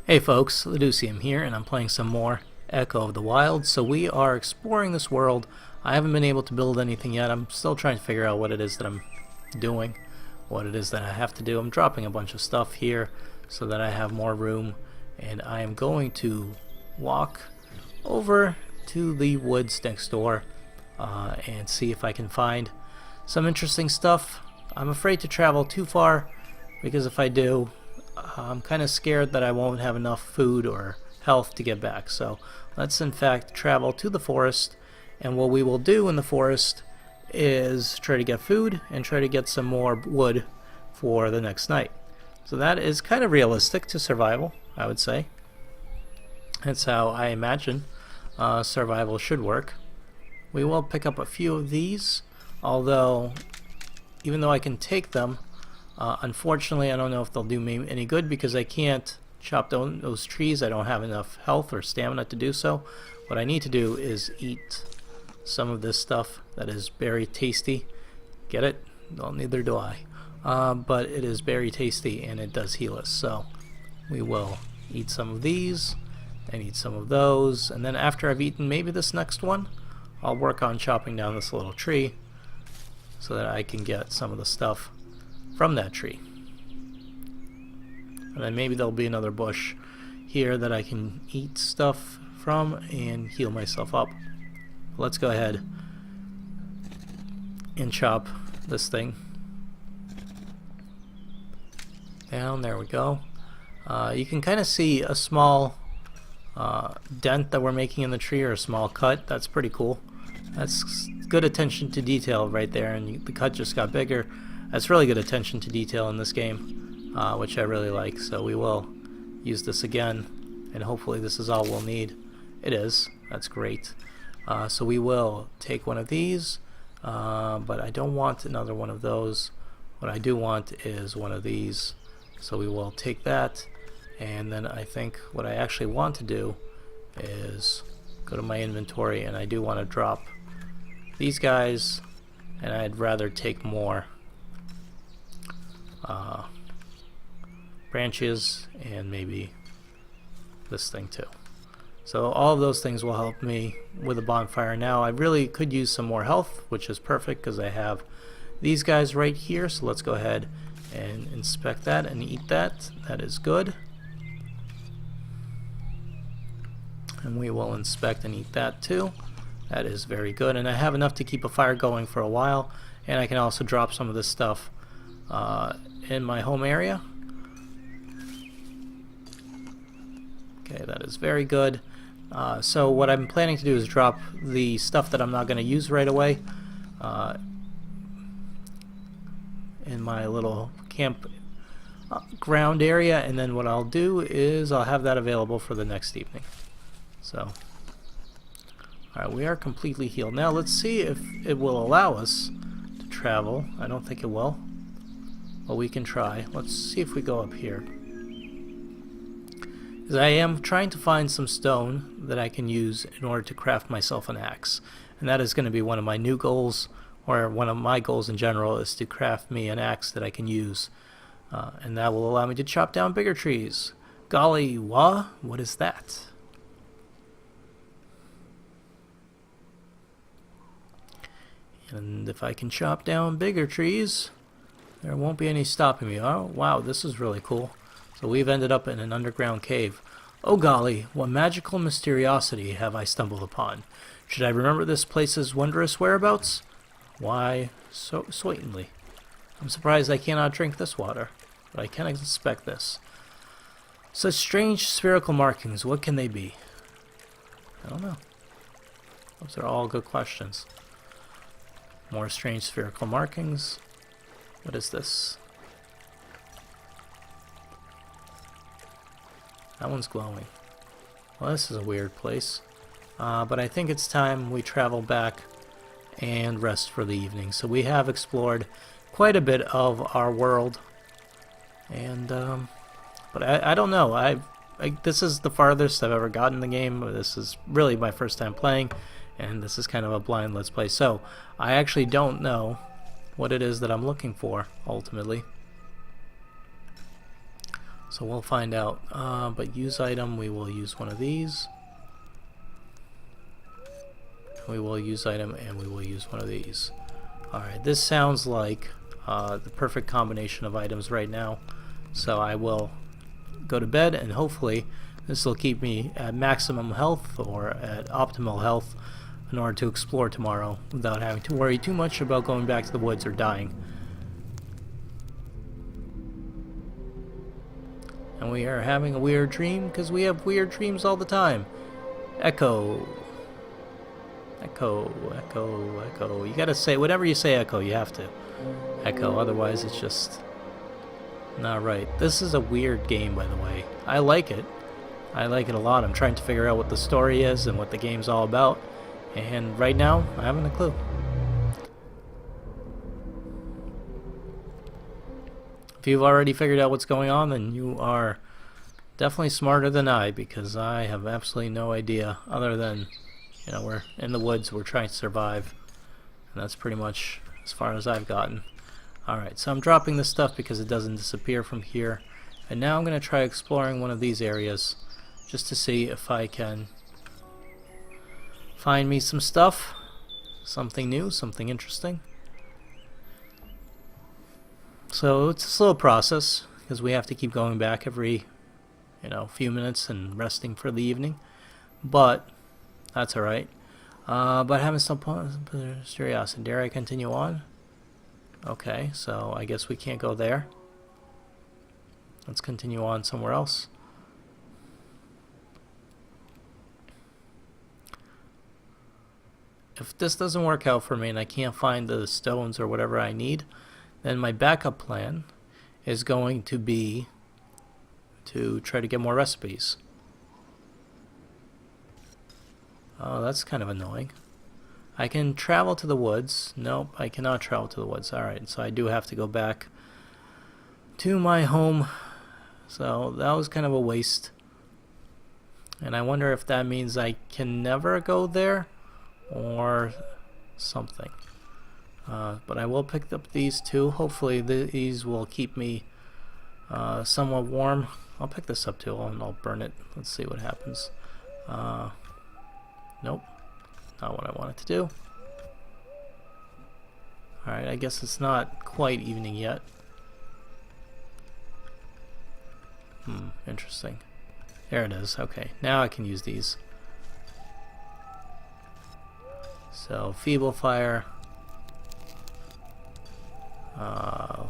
Hey folks, Leducium here, and I'm playing some more Echo of the Wild. So we are exploring this world. I haven't been able to build anything yet. I'm still trying to figure out what it is that I'm doing, what it is that I have to do. I'm dropping a bunch of stuff here so that I have more room, and I am going to walk over to the woods next door and see if I can find some interesting stuff. I'm afraid to travel too far because if I do, I'm kind of scared that I won't have enough food or health to get back. So let's in fact travel to the forest, and what we will do in the forest is try to get food and try to get some more wood for the next night. So that is kind of realistic to survival, I would say. That's how I imagine survival should work. We will pick up a few of these, although even though I can take them, unfortunately I don't know if they'll do me any good because I can't chop down those trees. I don't have enough health or stamina to do so. What I need to do is eat some of this stuff that is very tasty. Get it? Well, neither do I. But it is very tasty and it does heal us. So we will eat some of these and eat some of those, and then after I've eaten maybe this next one, I'll work on chopping down this little tree so that I can get some of the stuff from that tree. And then maybe there'll be another bush here that I can eat stuff from and heal myself up. Let's go ahead and chop this thing down. There we go. You can kind of see a small dent that we're making in the tree, or a small cut. That's pretty cool. That's good attention to detail right there, and the cut just got bigger. That's really good attention to detail in this game, which I really like. So we will use this again, and hopefully this is all we'll need. It is. That's great. So we will take one of these, but I don't want another one of those. What I do want is one of these. So we will take that, and then I think what I actually want to do is go to my inventory, and I do want to drop these guys, and I'd rather take more branches and maybe this thing too. So all of those things will help me with a bonfire. Now I really could use some more health, which is perfect because I have these guys right here. So let's go ahead and inspect that and eat that. That is good. And we will inspect and eat that too. That is very good, and I have enough to keep a fire going for a while, and I can also drop some of this stuff in my home area. Okay, that is very good. So what I'm planning to do is drop the stuff that I'm not going to use right away in my little camp ground area, and then what I'll do is I'll have that available for the next evening. So, alright, we are completely healed. Now let's see if it will allow us to travel. I don't think it will, but we can try. Let's see if we go up here. Because I am trying to find some stone that I can use in order to craft myself an axe. And that is going to be one of my new goals, or one of my goals in general, is to craft me an axe that I can use. And that will allow me to chop down bigger trees. Golly, what is that? And if I can chop down bigger trees, there won't be any stopping me. Oh, wow, this is really cool. So we've ended up in an underground cave. Oh golly, what magical mysteriosity have I stumbled upon? Should I remember this place's wondrous whereabouts? Why, so certainly. I'm surprised I cannot drink this water, but I can inspect this. Such strange spherical markings, what can they be? I don't know. Those are all good questions. More strange spherical markings. What is this? That one's glowing. Well, this is a weird place. But I think it's time we travel back and rest for the evening. So we have explored quite a bit of our world. And, but I don't know. This is the farthest I've ever gotten in the game. This is really my first time playing, and this is kind of a blind let's play. So I actually don't know what it is that I'm looking for ultimately. So we'll find out. But use item, we will use one of these. We will use item, and we will use one of these. Alright, this sounds like the perfect combination of items right now. So I will go to bed, and hopefully this will keep me at maximum health or at optimal health in order to explore tomorrow without having to worry too much about going back to the woods or dying. And we are having a weird dream because we have weird dreams all the time. Echo. Echo, echo, echo. You gotta say, whatever you say echo, you have to echo, otherwise it's just not right. This is a weird game, by the way. I like it. I like it a lot. I'm trying to figure out what the story is and what the game's all about. And right now, I haven't a clue. If you've already figured out what's going on, then you are definitely smarter than I, because I have absolutely no idea other than, you know, we're in the woods, we're trying to survive. And that's pretty much as far as I've gotten. Alright, so I'm dropping this stuff because it doesn't disappear from here. And now I'm going to try exploring one of these areas just to see if I can find me some stuff. Something new, something interesting. So it's a slow process because we have to keep going back every, you know, few minutes and resting for the evening. But that's alright. But having some curiosity. Dare I continue on? Okay, so I guess we can't go there. Let's continue on somewhere else. If this doesn't work out for me and I can't find the stones or whatever I need, then my backup plan is going to be to try to get more recipes. Oh, that's kind of annoying. I can travel to the woods. Nope, I cannot travel to the woods. Alright, so I do have to go back to my home. So that was kind of a waste. And I wonder if that means I can never go there or something. But I will pick up these two. Hopefully these will keep me somewhat warm. I'll pick this up too and I'll burn it. Let's see what happens. Nope. Not what I wanted to do. Alright, I guess it's not quite evening yet. Interesting. There it is. Okay, now I can use these. So, feeble fire. Alright,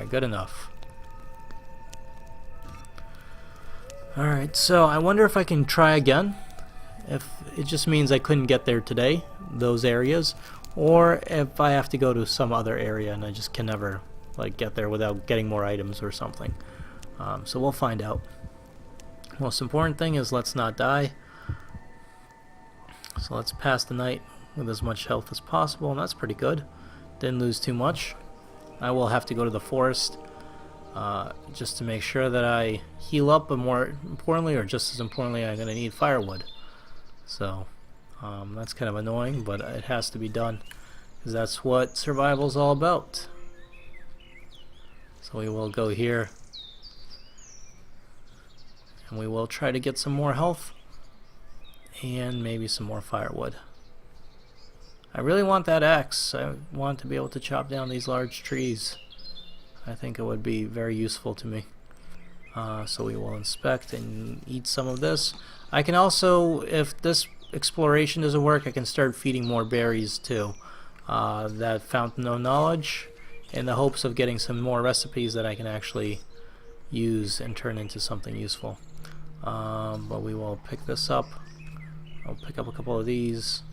good enough. Alright, so I wonder if I can try again. If it just means I couldn't get there today, those areas, or if I have to go to some other area and I just can never like get there without getting more items or something. So we'll find out. Most important thing is let's not die. So let's pass the night with as much health as possible, and that's pretty good. Didn't lose too much. I will have to go to the forest just to make sure that I heal up, but more importantly, or just as importantly, I'm going to need firewood. So that's kind of annoying, but it has to be done because that's what survival's all about. So we will go here and we will try to get some more health and maybe some more firewood. I really want that axe. I want to be able to chop down these large trees. I think it would be very useful to me. So we will inspect and eat some of this. I can also, if this exploration doesn't work, I can start feeding more berries too. That fountain of knowledge, in the hopes of getting some more recipes that I can actually use and turn into something useful. But we will pick this up. I'll pick up a couple of these.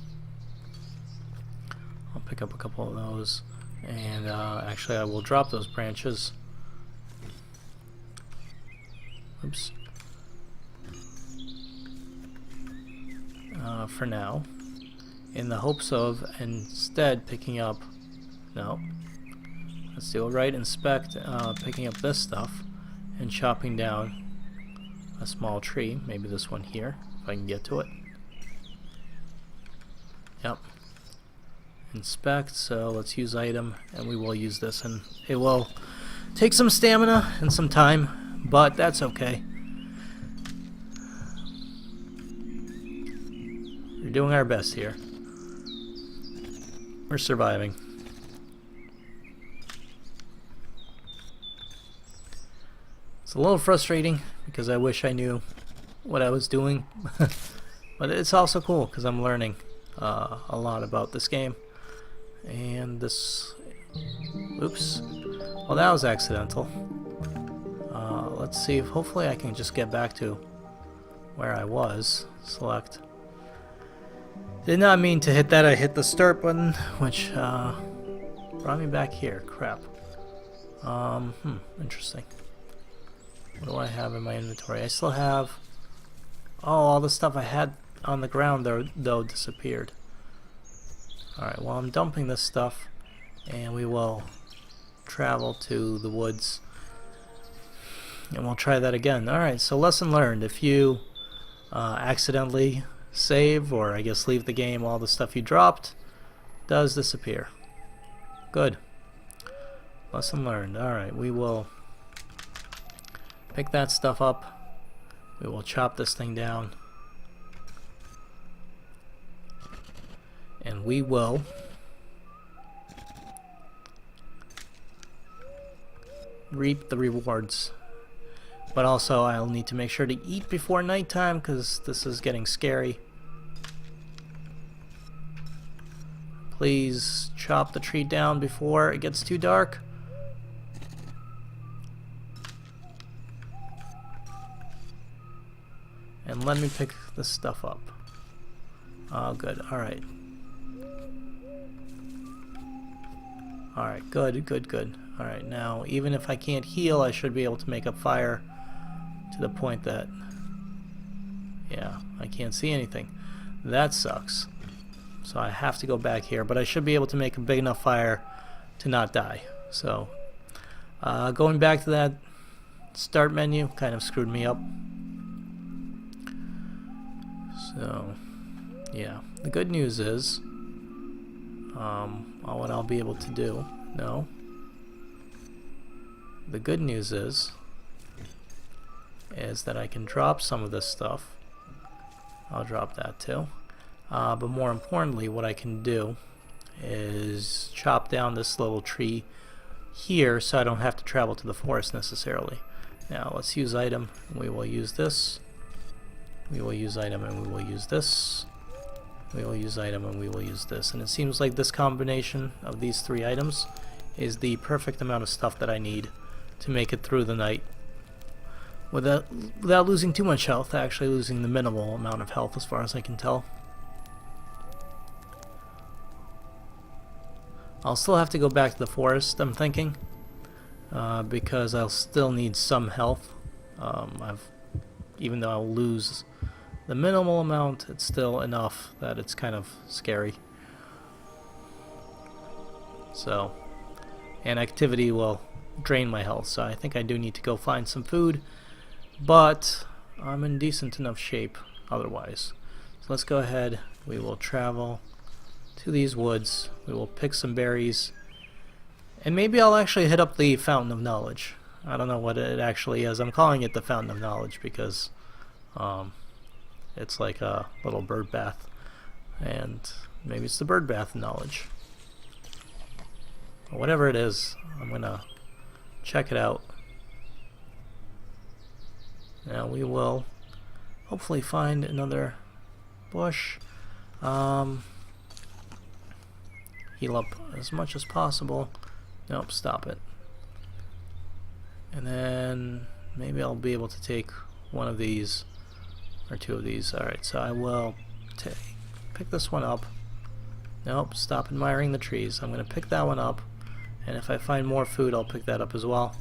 I'll pick up a couple of those. And actually I will drop those branches. Oops. For now, in the hopes of instead picking up, no, let's do it right, inspect, picking up this stuff and chopping down a small tree, maybe this one here, if I can get to it. Yep. Inspect, so let's use item, and we will use this, and it will Take some stamina and some time, but that's okay. We're doing our best here. We're surviving. It's a little frustrating because I wish I knew what I was doing, but it's also cool because I'm learning a lot about this game. And this, oops, well, that was accidental. Let's see if hopefully I can just get back to where I was. Select. Did not mean to hit that. I hit the start button, which brought me back here. Crap. Interesting. What do I have in my inventory? I still have... Oh, all the stuff I had on the ground though disappeared. Alright, well, I'm dumping this stuff, and we will travel to the woods, and we'll try that again. Alright, so lesson learned. If you accidentally save, or I guess leave the game, all the stuff you dropped does disappear. Good. Lesson learned. Alright, we will pick that stuff up. We will chop this thing down. And we will reap the rewards. But also I'll need to make sure to eat before nighttime because this is getting scary. Please chop the tree down before it gets too dark. And let me pick this stuff up. Oh, good. Alright. Alright, good, good, good. Alright, now, even if I can't heal, I should be able to make up fire to the point that... Yeah, I can't see anything. That sucks. So I have to go back here, but I should be able to make a big enough fire to not die. So, going back to that start menu kind of screwed me up. So, yeah. The good news is, what I'll be able to do, no. The good news is that I can drop some of this stuff. I'll drop that too. But more importantly, what I can do is chop down this little tree here so I don't have to travel to the forest necessarily. Now, let's use item. We will use this. We will use item and we will use this. We will use item and we will use this. And it seems like this combination of these three items is the perfect amount of stuff that I need to make it through the night without losing too much health, actually losing the minimal amount of health as far as I can tell. I'll still have to go back to the forest, I'm thinking, because I'll still need some health. Even though I'll lose the minimal amount, it's still enough that it's kind of scary. So, and activity will drain my health, so I think I do need to go find some food, but I'm in decent enough shape otherwise. So let's go ahead, we will travel to these woods, we will pick some berries, and maybe I'll actually hit up the Fountain of Knowledge. I don't know what it actually is. I'm calling it the Fountain of Knowledge because it's like a little bird bath, and maybe it's the bird bath knowledge. Whatever it is, I'm gonna check it out. Now we will hopefully find another bush. Heal up as much as possible. Nope, stop it. And then maybe I'll be able to take one of these or two of these. Alright, so I will pick this one up. Nope, stop admiring the trees. I'm going to pick that one up, and if I find more food I'll pick that up as well.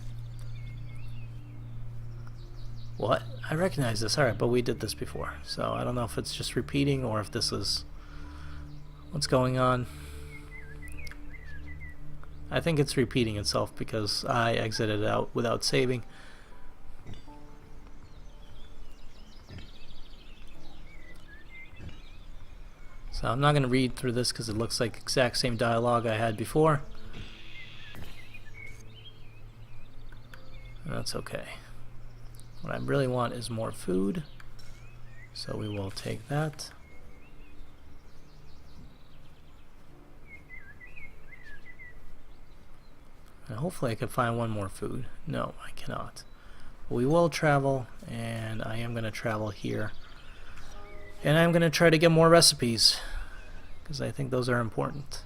What? I recognize this. Alright, but we did this before, so I don't know if it's just repeating or if this is what's going on. I think it's repeating itself because I exited out without saving. So I'm not going to read through this because it looks like exact same dialogue I had before. And that's okay. What I really want is more food, so we will take that. And hopefully I can find one more food. No, I cannot. We will travel, and I am going to travel here. And I'm going to try to get more recipes, because I think those are important.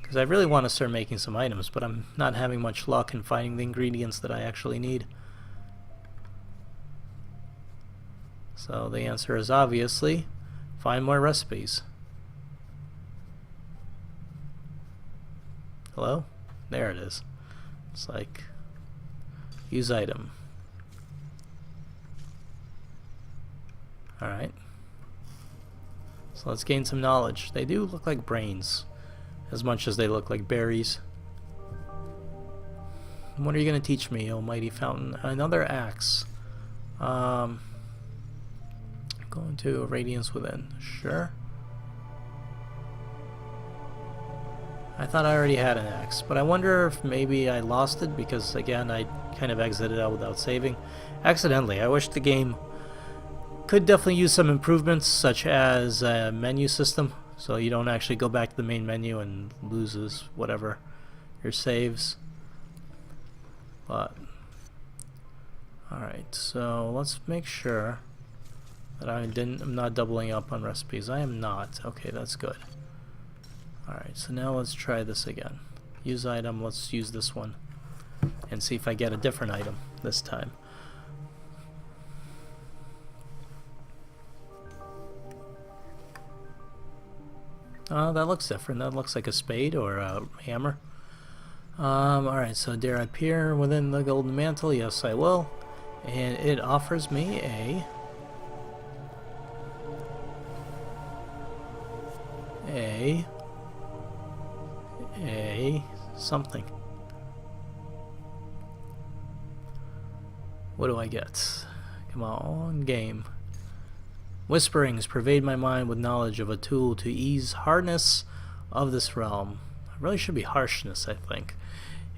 Because I really want to start making some items, but I'm not having much luck in finding the ingredients that I actually need. So the answer is obviously, find more recipes. Hello? There it is. It's like, use item. Alright. So let's gain some knowledge. They do look like brains, as much as they look like berries. What are you going to teach me, almighty fountain? Another axe. Going to radiance within. Sure. I thought I already had an axe, but I wonder if maybe I lost it because, again, I kind of exited out without saving. Accidentally. I wish the game could definitely use some improvements, such as a menu system, so you don't actually go back to the main menu and loses whatever your saves. But alright, so let's make sure that I'm not doubling up on recipes. I am not. Okay, that's good. Alright, so now let's try this again. Use item, let's use this one and see if I get a different item this time. That looks different. That looks like a spade or a hammer. Alright, so dare I appear within the golden mantle? Yes, I will. And it offers me a something. What do I get? Come on, game. Whisperings pervade my mind with knowledge of a tool to ease hardness of this realm. It really should be harshness, I think.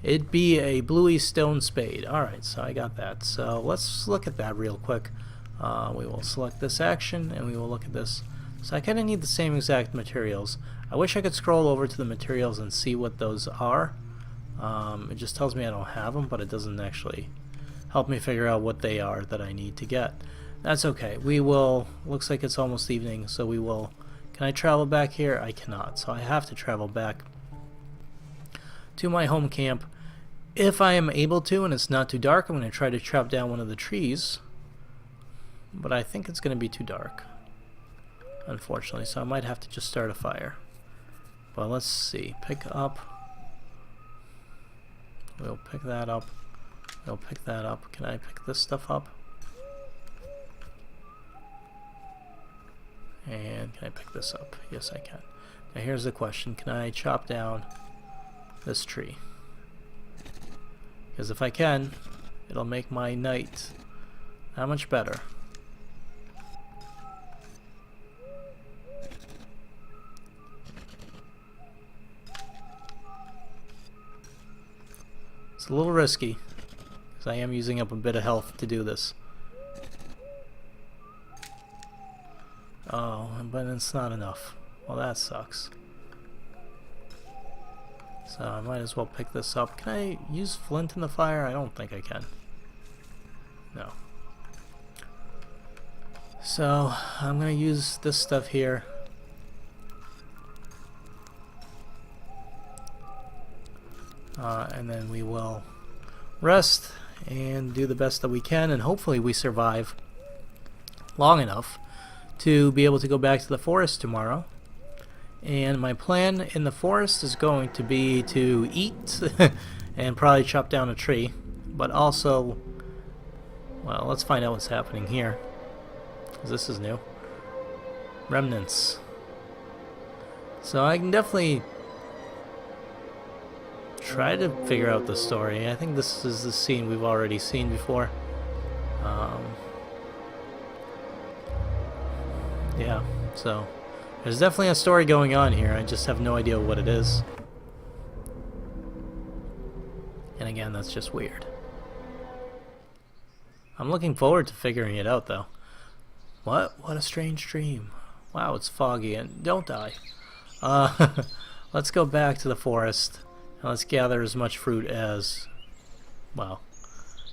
It'd be a bluey stone spade. Alright, so I got that. So let's look at that real quick. We will select this action and we will look at this. So I kind of need the same exact materials. I wish I could scroll over to the materials and see what those are. It just tells me I don't have them, but it doesn't actually help me figure out what they are that I need to get. That's okay. We will, looks like it's almost evening, so we will, can I travel back here? I cannot, so I have to travel back to my home camp. If I am able to and it's not too dark, I'm going to try to chop down one of the trees, but I think it's going to be too dark, unfortunately, so I might have to just start a fire. But let's see, pick up, we'll pick that up, we'll pick that up. Can I pick this stuff up? And can I pick this up? Yes, I can. Now here's the question, can I chop down this tree? Because if I can, it'll make my night that much better. It's a little risky, because I am using up a bit of health to do this. Oh, but it's not enough. Well, that sucks. So I might as well pick this up. Can I use flint in the fire? I don't think I can. No. So I'm going to use this stuff here. And then we will rest and do the best that we can, and hopefully we survive long enough to be able to go back to the forest tomorrow. And my plan in the forest is going to be to eat and probably chop down a tree, but also, well, let's find out what's happening here, because this is new. Remnants. So I can definitely try to figure out the story. I think this is the scene we've already seen before. Yeah, so there's definitely a story going on here. I just have no idea what it is. And again, that's just weird. I'm looking forward to figuring it out, though. What? What a strange dream. Wow, it's foggy, and don't die. Let's go back to the forest, and let's gather as much fruit as, well,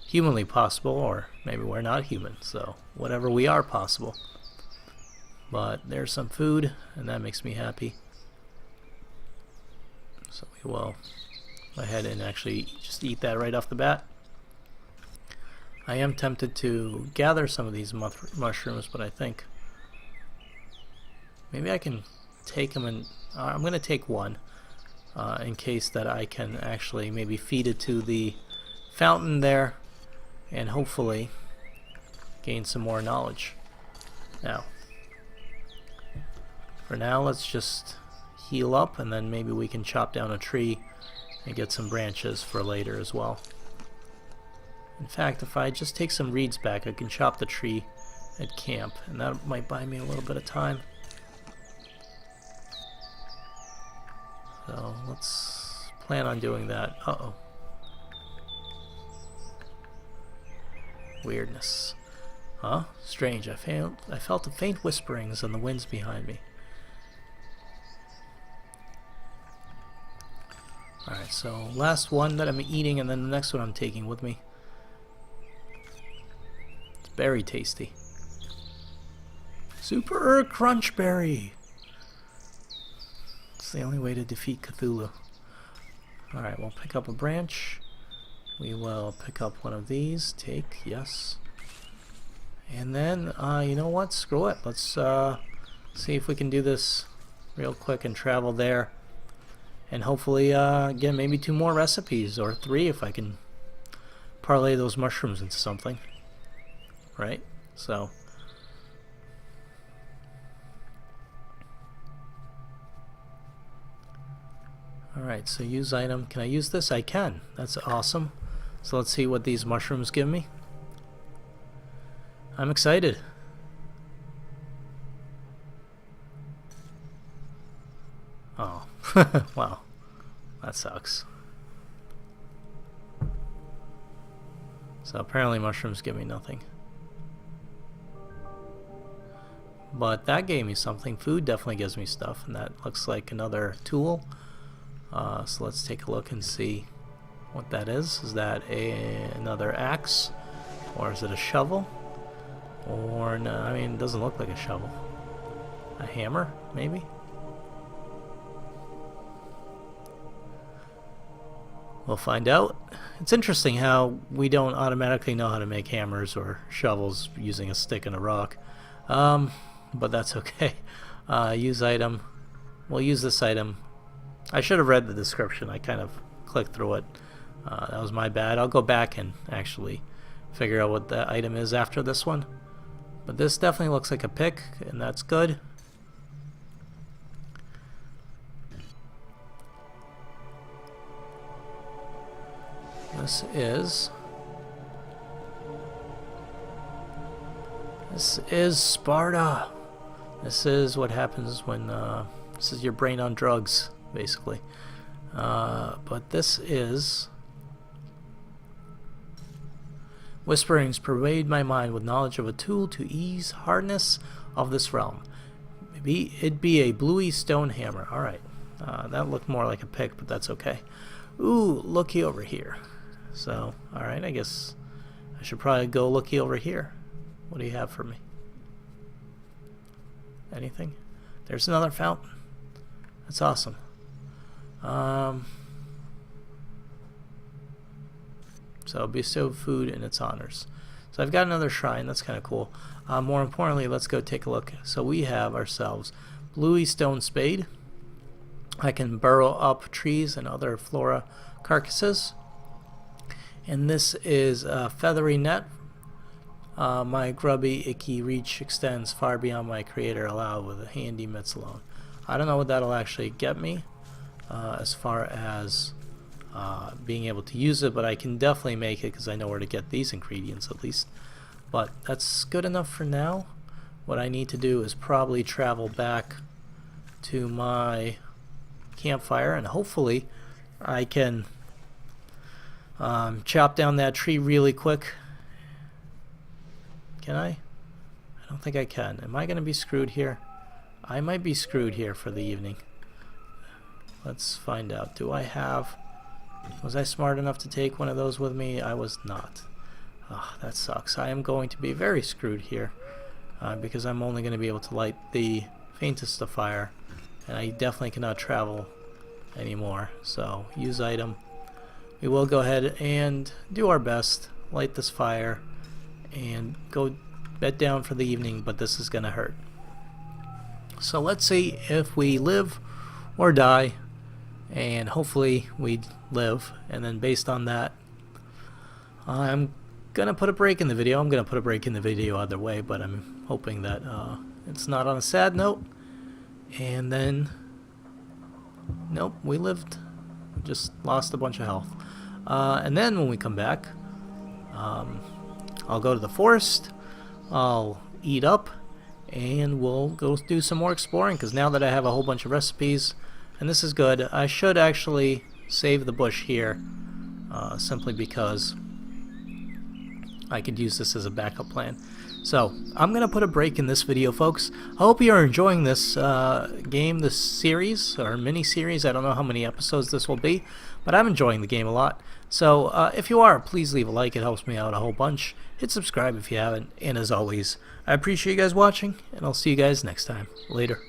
humanly possible, or maybe we're not human, so whatever we are possible. But there's some food, and that makes me happy. So we will go ahead and actually just eat that right off the bat. I am tempted to gather some of these mushrooms, but I think maybe I can take them, and I'm going to take one in case that I can actually maybe feed it to the fountain there and hopefully gain some more knowledge. Now, for now, let's just heal up, and then maybe we can chop down a tree and get some branches for later as well. In fact, if I just take some reeds back, I can chop the tree at camp, and that might buy me a little bit of time. So let's plan on doing that. Uh-oh. Weirdness. Huh? Strange. I felt the faint whisperings and the winds behind me. Alright, so last one that I'm eating, and then the next one I'm taking with me. It's very tasty. Super Crunch Berry! It's the only way to defeat Cthulhu. Alright, we'll pick up a branch. We will pick up one of these. Take, yes. And then, you know what? Screw it. Let's see if we can do this real quick and travel there. And hopefully get maybe 2 more recipes, or 3 if I can parlay those mushrooms into something. Right? So. Alright, so use item. Can I use this? I can. That's awesome. So let's see what these mushrooms give me. I'm excited. Oh. Wow. That sucks. So apparently mushrooms give me nothing. But that gave me something. Food definitely gives me stuff, and that looks like another tool. So let's take a look and see what that is. Is that another axe? Or is it a shovel? Or no, I mean, it doesn't look like a shovel. A hammer, maybe? We'll find out. It's interesting how we don't automatically know how to make hammers or shovels using a stick and a rock. But that's okay. Use item. We'll use this item. I should have read the description. I kind of clicked through it. That was my bad. I'll go back and actually figure out what the item is after this one. But this definitely looks like a pick, and that's good. This is Sparta. This is what happens when this is your brain on drugs, basically. But this is whisperings pervade my mind with knowledge of a tool to ease hardness of this realm. Maybe it'd be a bluey stone hammer. All right, that looked more like a pick, but that's okay. Ooh, looky over here. So, all right, I guess I should probably go looky over here. What do you have for me? Anything? There's another fountain. That's awesome. So bestow food in its honors. So I've got another shrine. That's kind of cool. More importantly, let's go take a look. So we have ourselves bluey stone spade. I can burrow up trees and other flora carcasses. And this is a feathery net. My grubby, icky reach extends far beyond my creator allowed with a handy mitts alone. I don't know what that'll actually get me as far as being able to use it, but I can definitely make it because I know where to get these ingredients at least. But that's good enough for now. What I need to do is probably travel back to my campfire, and hopefully I can Chop down that tree really quick. Can I? I don't think I can. Am I going to be screwed here? I might be screwed here for the evening. Let's find out. Do I have... Was I smart enough to take one of those with me? I was not. Oh, that sucks. I am going to be very screwed here because I'm only going to be able to light the faintest of fire, and I definitely cannot travel anymore. So use item. We will go ahead and do our best, light this fire, and go bed down for the evening, but this is going to hurt. So let's see if we live or die, and hopefully we live, and then based on that, I'm gonna put a break in the video. I'm gonna put a break in the video either way, but I'm hoping that it's not on a sad note. And then, nope, we lived, just lost a bunch of health. And then when we come back, I'll go to the forest, I'll eat up, and we'll go do some more exploring, because now that I have a whole bunch of recipes, and this is good, I should actually save the bush here, simply because I could use this as a backup plan. So I'm gonna put a break in this video, folks. I hope you are enjoying this game, this series or mini series. I don't know how many episodes this will be, but I'm enjoying the game a lot. So if you are, please leave a like. It helps me out a whole bunch. Hit subscribe if you haven't, and as always, I appreciate you guys watching, and I'll see you guys next time. Later.